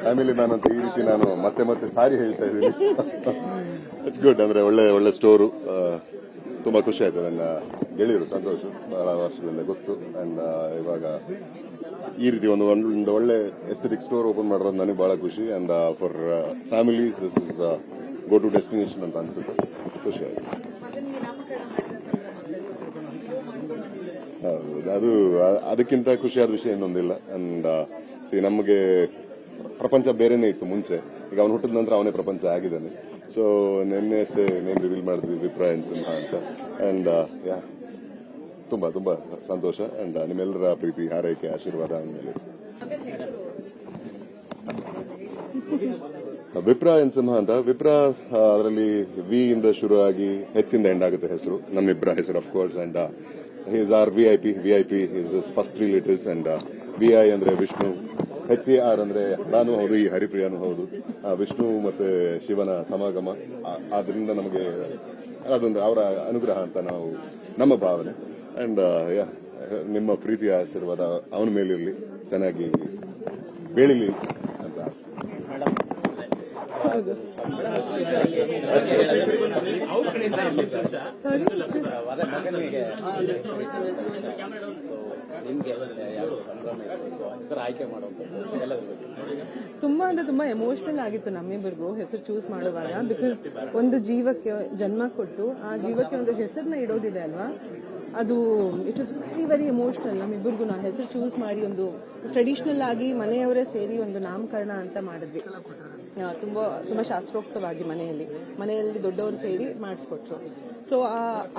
Family man ಅಂತ ಈ ರೀತಿ ನಾನು ಮತ್ತೆ ಮತ್ತೆ ಸಾರಿ ಹೇಳ್ತಾ ಇದ್ದೀನಿ. It's good. ಅಂದ್ರೆ ಒಳ್ಳೆ ಸ್ಟೋರು. ತುಂಬಾ ಖುಷಿ ಆಯ್ತು. ನನ್ನ ಗೆಳೆಯರು ಸಂತೋಷ್ ಬಹಳ ವರ್ಷದಿಂದ ಗೊತ್ತು. ಅಂಡ್ ಇವಾಗ ಈ ರೀತಿ ಒಂದು ಒಳ್ಳೆ ಎಸ್ಥೆಟಿಕ್ ಸ್ಟೋರ್ ಓಪನ್ ಮಾಡೋದು ನನಗೆ ಬಹಳ ಖುಷಿ. And for families this is go to destination ಅಂತ ಅನ್ಸುತ್ತೆ. ಖುಷಿ ಆಯ್ತು. ಹೌದು, ಅದಕ್ಕಿಂತ ಖುಷಿಯಾದ ವಿಷಯ ಇನ್ನೊಂದಿಲ್ಲ. ಅಂಡ್ ನಮಗೆ ಪ್ರಪಂಚ ಬೇರೆನೇ ಇತ್ತು ಮುಂಚೆ. ಈಗ ಅವನು ಹುಟ್ಟಿದ ನಂತರ ಅವನೇ ಪ್ರಪಂಚ ಆಗಿದ್ದಾನೆ. ಸೊ ನಿನ್ನೆ ಅಷ್ಟೇ ನೇಮ್ ರಿವೀಲ್ ಮಾಡಿದ್ವಿ ವಿಪ್ರಾಯನ್ ಸಿಂಹ ಅಂತ. ಅಂಡ್ ತುಂಬಾ ತುಂಬಾ ಸಂತೋಷ. ಅಂಡ್ ನಿಮ್ಮೆಲ್ಲರ ಪ್ರೀತಿ, ಹಾರೈಕೆ, ಆಶೀರ್ವಾದ ಅಂದ್ಮೇಲೆ ವಿಪ್ರಾಯನ್ ಸಿಂಹ ಅಂತ. ವಿಪ್ರ ಅದರಲ್ಲಿ ವಿ ಇಂದ ಶುರು ಆಗಿ ಹೆಚ್ ಇಂದ ಎಂಡ್ ಆಗುತ್ತೆ ಹೆಸರು. ನಮ್ಮಿಬ್ಬರ ಹೆಸರು of course. And is our VIP is is first relatives. And V ಅಂದ್ರೆ ವಿಷ್ಣು, HCR ಅಂದ್ರೆ ನಾನು ಹೌದು, ಈ ಹರಿಪ್ರಿಯಾನು ಹೌದು. ವಿಷ್ಣು ಮತ್ತೆ ಶಿವನ ಸಮಾಗಮ. ಆದ್ರಿಂದ ನಮಗೆ ಅದೊಂದು ಅವರ ಅನುಗ್ರಹ ಅಂತ ನಮ್ಮ ಭಾವನೆ. ಅಂಡ್ ನಿಮ್ಮ ಪ್ರೀತಿಯ ಆಶೀರ್ವಾದ ಅವನ ಮೇಲಿರಲಿ, ಚೆನ್ನಾಗಿ ಬೆಳಿಲಿ ಅಂತ ಆಸೆ. ತುಂಬಾ ಅಂದ್ರೆ ತುಂಬಾ ಎಮೋಷನಲ್ ಆಗಿತ್ತು ನಮ್ಮಿಬ್ಬರಿಗೂ ಹೆಸರು ಚೂಸ್ ಮಾಡುವಾಗ. ಬಿಕಾಸ್ ಒಂದು ಜೀವಕ್ಕೆ ಜನ್ಮ ಕೊಟ್ಟು ಆ ಜೀವಕ್ಕೆ ಒಂದು ಹೆಸರನ್ನ ಇಡೋದಿದೆ ಅಲ್ವಾ, ಅದು ಇಟ್ ಇಸ್ ವೆರಿ ಎಮೋಷನಲ್. ನಮ್ಮಿಬ್ಬರಿಗೂ ನಾವು ಹೆಸರು ಚೂಸ್ ಮಾಡಿ ಒಂದು ಟ್ರೆಡಿಷನಲ್ ಆಗಿ ಮನೆಯವರೇ ಸೇರಿ ಒಂದು ನಾಮಕರಣ ಅಂತ ಮಾಡಿದ್ವಿ. ತುಂಬಾ ಶಾಸ್ತ್ರೋಕ್ತವಾಗಿ ಮನೆಯಲ್ಲಿ ದೊಡ್ಡವರು ಸೇರಿ ಮಾಡಿಸ್ಕೊಟ್ರು. ಸೊ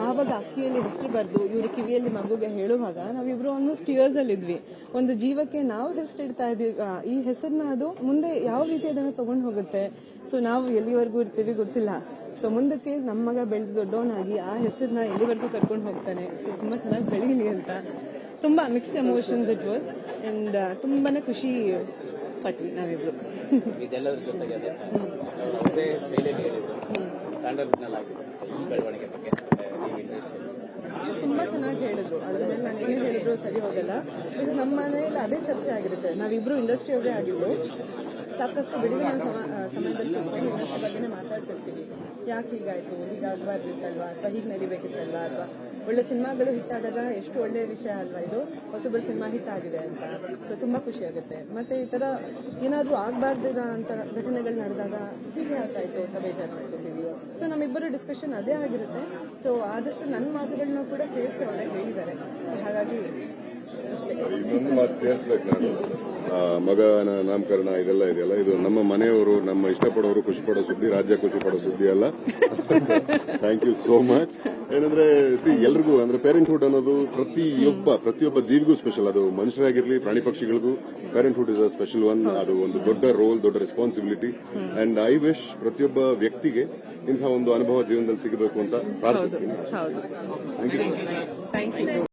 ಆವಾಗ ಅಕ್ಕಿಯಲ್ಲಿ ಹೆಸರು ಬರೆದು ಇವ್ರ ಕಿವಿಯಲ್ಲಿ ಮಗುಗೆ ಹೇಳುವಾಗ ನಾವಿಬ್ರು ಆಲ್ಮೋಸ್ಟ್ ಟಿಯರ್ಸ್ ಅಲ್ಲಿ ಇದ್ವಿ. ಒಂದು ಜೀವಕ್ಕೆ ನಾವು ಹೆಸರು ಇಡ್ತಾ ಇದೀವಿ, ಈ ಹೆಸರನ್ನ ಅದು ಮುಂದೆ ಯಾವ ರೀತಿ ಅದನ್ನು ತಗೊಂಡು ಹೋಗುತ್ತೆ. ಸೊ ನಾವು ಎಲ್ಲಿವರೆಗೂ ಇರ್ತೀವಿ ಗೊತ್ತಿಲ್ಲ. ಸೊ ಮುಂದಕ್ಕೆ ನಮ್ಮ ಮಗ ಬೆಳೆದು ದೊಡ್ಡವನಾಗಿ ಆ ಹೆಸರನ್ನ ಎಲ್ಲಿವರೆಗೂ ಕರ್ಕೊಂಡು ಹೋಗ್ತಾನೆ. ಸೊ ತುಂಬಾ ಚೆನ್ನಾಗಿ ಬೆಳೀಲಿ ಅಂತ ತುಂಬಾ mixed emotions it was. And ತುಂಬಾನೇ ಖುಷಿ ಪಟ್ವಿ ನಾವಿಬ್ರು. ತುಂಬಾ ಚೆನ್ನಾಗಿ ಹೇಳಿದ್ರು. ಅದನ್ನೆಲ್ಲ ನಾನು ಏನು ಹೇಳಿದ್ರು ಸರಿ ಹೋಗಲ್ಲ. ಬಿಕಾಸ್ ನಮ್ಮ ಮನೆಯಲ್ಲಿ ಅದೇ ಚರ್ಚೆ ಆಗಿರುತ್ತೆ. ನಾವಿಬ್ರು ಇಂಡಸ್ಟ್ರಿಯವರೇ ಆಗಿದ್ದು ಸಾಕಷ್ಟು ಬಿಡುವಿನ ಸಮಯದಲ್ಲಿ ಇಂಡಸ್ಟ್ರಿ ಬಗ್ಗೆನೇ ಮಾತಾಡ್ತಿರ್ತೀವಿ. ಯಾಕೆ ಹೀಗಾಯ್ತು, ಹೀಗಾಗಬಾರ್ದಿತ್ತಲ್ವಾ, ಅಥವಾ ಹೀಗೆ ನಡಿಬೇಕಿತ್ತಲ್ವಾ, ಅಥವಾ ಒಳ್ಳೆ ಸಿನಿಮಾಗಳು ಹಿಟ್ ಆದಾಗ ಎಷ್ಟು ಒಳ್ಳೆ ವಿಷಯ ಅಲ್ವಾ ಇದು, ಹೊಸೊಬ್ಬರು ಸಿನಿಮಾ ಹಿಟ್ ಆಗಿದೆ ಅಂತ. ಸೊ ತುಂಬಾ ಖುಷಿ ಆಗುತ್ತೆ. ಮತ್ತೆ ಈ ತರ ಏನಾದ್ರೂ ಆಗ್ಬಾರ್ದಿರ ಅಂತ ಘಟನೆಗಳು ನಡೆದಾಗ ಹೀಗೆ ಆಗ್ತಾಯಿತ್ತು ಅಂತ ಬೇಜಾರು ಮಾಡ್ತಿರ್ತೀವಿ. ಸೊ ನಮ್ಮಿಬ್ಬರು ಡಿಸ್ಕಷನ್ ಅದೇ ಆಗಿರುತ್ತೆ. ಸೊ ಆದಷ್ಟು ನನ್ನ ಮಾತುಗಳನ್ನ ಕೂಡ ಸೇರಿಸಿ ಅವರೇ ಹೇಳಿದ್ದಾರೆ. ಸೊ ಹಾಗಾಗಿ ನನ್ನ ಮಾತು ಸೇರಿಸ್ಬೇಕು ನಾನು. ಮಗನ ನಾಮಕರಣ ಇದೆಲ್ಲ ಇದೆಯಲ್ಲ, ಇದು ನಮ್ಮ ಮನೆಯವರು, ನಮ್ಮ ಇಷ್ಟಪಡೋರು ಖುಷಿ ಪಡೋ ಸುದ್ದಿ, ರಾಜ್ಯ ಖುಷಿ ಪಡೋ ಸುದ್ದಿ ಅಲ್ಲ. Thank you so much. ಏನಂದ್ರೆ ಎಲ್ರಿಗೂ ಅಂದ್ರೆ ಪೇರೆಂಟ್ಹುಡ್ ಅನ್ನೋದು ಪ್ರತಿಯೊಬ್ಬ ಜೀವಿಗೂ ಸ್ಪೆಷಲ್. ಅದು ಮನುಷ್ಯರಾಗಿರ್ಲಿ, ಪ್ರಾಣಿ ಪಕ್ಷಿಗಳಿಗೂ parenthood is a special one. ಅದು ಒಂದು ದೊಡ್ಡ ರೋಲ್, ದೊಡ್ಡ ರೆಸ್ಪಾನ್ಸಿಬಿಲಿಟಿ. ಅಂಡ್ ಐ ವಿಶ್ ಪ್ರತಿಯೊಬ್ಬ ವ್ಯಕ್ತಿಗೆ ಇಂತಹ ಒಂದು ಅನುಭವ ಜೀವನದಲ್ಲಿ ಸಿಗಬೇಕು ಅಂತ ಪ್ರಾರ್ಥಿಸ್ತೀನಿ. Thank you.